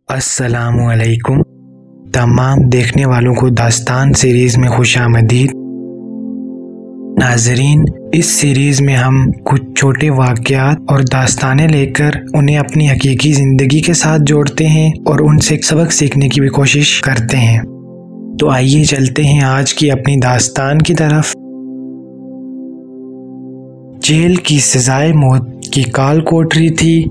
अस्सलामु अलैकुम। तमाम देखने वालों को दास्तान सीरीज़ में खुशामदीद। नाज़रीन, इस सीरीज़ में हम कुछ छोटे वाक़यात और दास्तानें लेकर उन्हें अपनी हकीकी ज़िंदगी के साथ जोड़ते हैं और उनसे एक सबक सीखने की भी कोशिश करते हैं। तो आइए चलते हैं आज की अपनी दास्तान की तरफ। जेल की सज़ाए मौत की काल कोठरी थी।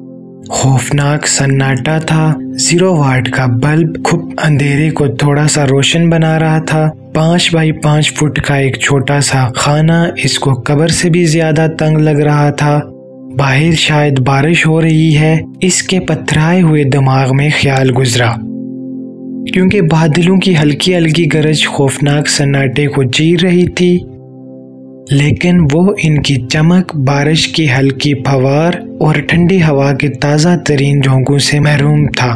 खौफनाक सन्नाटा था। 0 वाट का बल्ब खूब अंधेरे को थोड़ा सा रोशन बना रहा था। 5 बाई 5 फुट का एक छोटा सा खाना इसको कब्र से भी ज्यादा तंग लग रहा था। बाहर शायद बारिश हो रही है, इसके पथराए हुए दिमाग में ख्याल गुजरा, क्योंकि बादलों की हल्की हल्की गरज खौफनाक सन्नाटे को चीर रही थी, लेकिन वो इनकी चमक, बारिश की हल्की फवार और ठंडी हवा के ताज़ा तरीन झोंकों से महरूम था।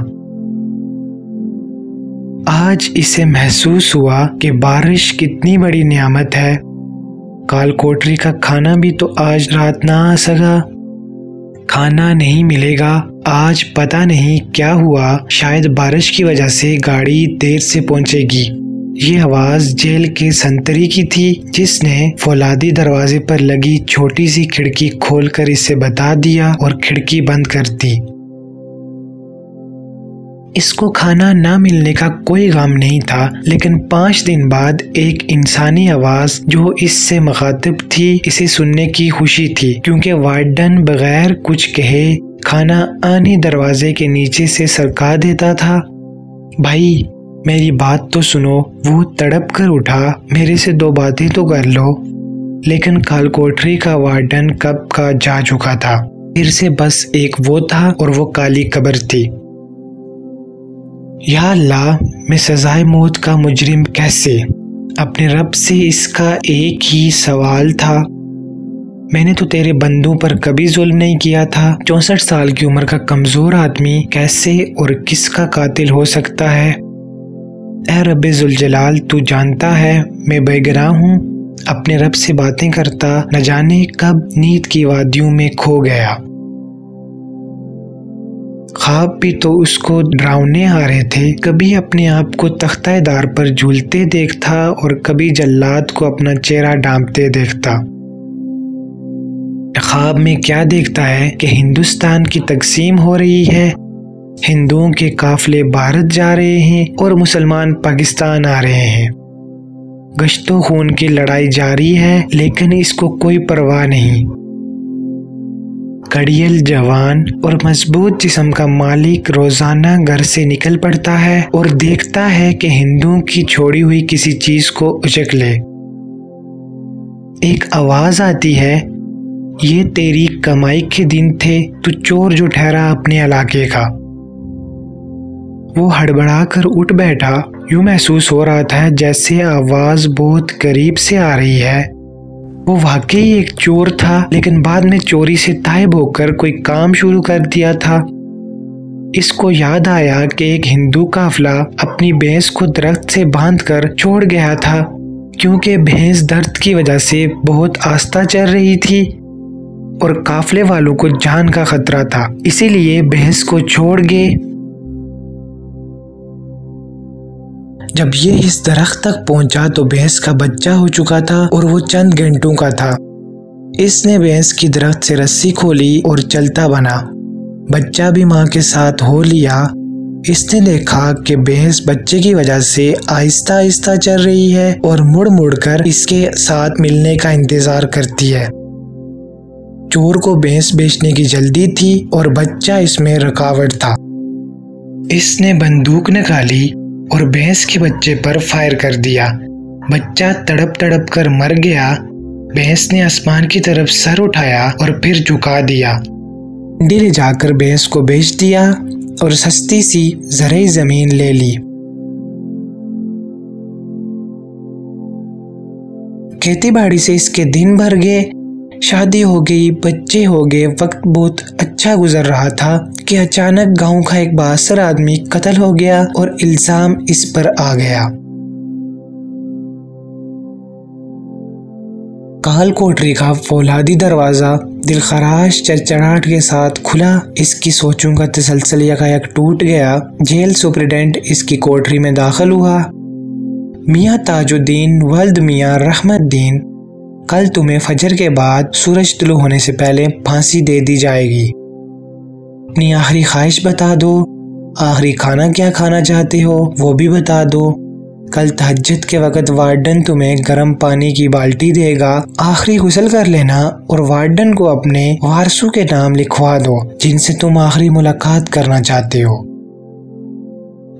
आज इसे महसूस हुआ कि बारिश कितनी बड़ी नियामत है। काल कोठरी का खाना भी तो आज रात ना आ सका। खाना नहीं मिलेगा। आज पता नहीं क्या हुआ, शायद बारिश की वजह से गाड़ी देर से पहुंचेगी। ये आवाज जेल के संतरी की थी, जिसने फौलादी दरवाजे पर लगी छोटी सी खिड़की खोलकर इसे बता दिया और खिड़की बंद कर दी। इसको खाना ना मिलने का कोई गम नहीं था, लेकिन 5 दिन बाद एक इंसानी आवाज जो इससे मुखातिब थी, इसे सुनने की खुशी थी, क्योंकि वार्डन बगैर कुछ कहे खाना आने दरवाजे के नीचे से सरका देता था। भाई, मेरी बात तो सुनो। वो तड़प कर उठा। मेरे से 2 बातें तो कर लो। लेकिन काल कोठरी का वार्डन कब का जा चुका था। फिर से बस एक वो था और वो काली कब्र थी। या अल्लाह, मैं सजाए मौत का मुजरिम कैसे? अपने रब से इसका एक ही सवाल था। मैंने तो तेरे बंदों पर कभी जुल्म नहीं किया था। 64 साल की उम्र का कमजोर आदमी कैसे और किसका कातिल हो सकता है? ऐ रब्बे जुल जलाल, तू जानता है मैं बेगुनाह हूँ। अपने रब से बातें करता न जाने कब नींद की वादियों में खो गया। ख्वाब भी तो उसको डरावने आ रहे थे। कभी अपने आप को तख्तादार पर झूलते देखता और कभी जल्लाद को अपना चेहरा ढांपते देखता। ख्वाब में क्या देखता है कि हिंदुस्तान की तकसीम हो रही है, हिंदुओं के काफले भारत जा रहे हैं और मुसलमान पाकिस्तान आ रहे हैं। गश्तो खून की लड़ाई जारी है, लेकिन इसको कोई परवाह नहीं। कड़ियल जवान और मजबूत जिस्म का मालिक रोजाना घर से निकल पड़ता है और देखता है कि हिंदुओं की छोड़ी हुई किसी चीज को उचक ले। एक आवाज आती है, ये तेरी कमाई के दिन थे, तू चोर जो ठहरा अपने इलाके का। वो हड़बड़ा कर उठ बैठा। यूं महसूस हो रहा था जैसे आवाज बहुत करीब से आ रही है। वो वाकई एक चोर था, लेकिन बाद में चोरी से ताइब होकर कोई काम शुरू कर दिया था। इसको याद आया कि एक हिंदू काफला अपनी भैंस को दरख्त से बांधकर छोड़ गया था, क्योंकि भैंस दर्द की वजह से बहुत आस्ता चल रही थी और काफले वालों को जान का खतरा था, इसीलिए भैंस को छोड़ गए। जब ये इस दरख्त तक पहुंचा तो भैंस का बच्चा हो चुका था और वो चंद घंटों का था। इसने भैंस की दरख्त से रस्सी खोली और चलता बना। बच्चा भी मां के साथ हो लिया। इसने देखा कि भैंस बच्चे की वजह से आहिस्ता आहिस्ता चल रही है और मुड़ मुड़ कर इसके साथ मिलने का इंतजार करती है। चोर को भैंस बेचने की जल्दी थी और बच्चा इसमें रुकावट था। इसने बंदूक निकाली और भैंस के बच्चे पर फायर कर दिया। बच्चा तड़प तड़प कर मर गया। भैंस ने आसमान की तरफ सर उठाया और फिर झुका दिया। मंडी ले जाकर भैंस को बेच दिया और सस्ती सी ज़रई जमीन ले ली। खेती बाड़ी से इसके दिन भर गए। शादी हो गई, बच्चे हो गए, वक्त बहुत अच्छा गुजर रहा था कि अचानक गांव का एक बासर आदमी कत्ल हो गया और इल्जाम इस पर आ गया। کال کوٹری کا فولادی دروازہ دلخراش چڑچڑاہٹ کے ساتھ کھلا۔ اس کی سوچوں کا تسلسل یکایک ٹوٹ گیا۔ جیل سپرنٹینڈنٹ اس کی کوٹری میں داخل ہوا۔ میاں تاج الدین ولد میاں رحمت الدین، کل تمہیں فجر کے بعد سورج طلوع ہونے سے پہلے پھانسی دے دی جائے گی۔ اپنی آخری خواہش بتا دو، آخری کھانا کیا کھانا چاہتے ہو وہ بھی بتا دو۔ کل تہجد کے وقت وارڈن تمہیں گرم پانی کی بالٹی دے گا، آخری غسل کر لینا اور وارڈن کو اپنے وارثوں کے نام لکھوا دو جن سے تم آخری ملاقات کرنا چاہتے ہو۔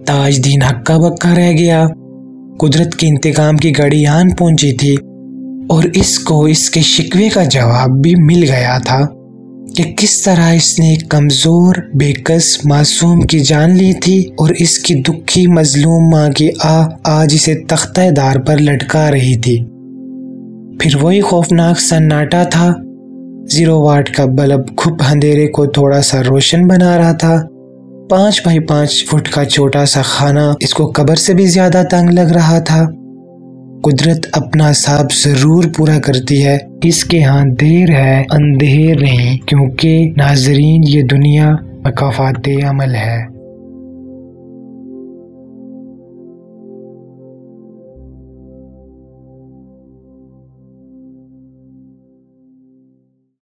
تاج دین ہکا بکا رہ گیا۔ قدرت کے انتقام کی گھڑی آن پہنچی تھی اور اس کو اس کے شکوے کا جواب بھی مل گیا تھا کہ کس طرح اس نے ایک کمزور بے کس معصوم کی جان لی تھی اور اس کی دکھی مظلوم ماں کی آج اسے تختہ دار پر لٹکا رہی تھی۔ پھر وہی خوفناک سناٹا تھا۔ 0 واٹ کا بلب کھپ اندھیرے کو تھوڑا سا روشن بنا رہا تھا۔ 5 بائی 5 فٹ کا چھوٹا سا خانہ اس کو قبر سے بھی زیادہ تنگ لگ رہا تھا۔ قدرت اپنا حساب ضرور پورا کرتی ہے، اس کے ہاں دیر ہے اندھیر نہیں، کیونکہ ناظرین یہ دنیا مکافات عمل ہے۔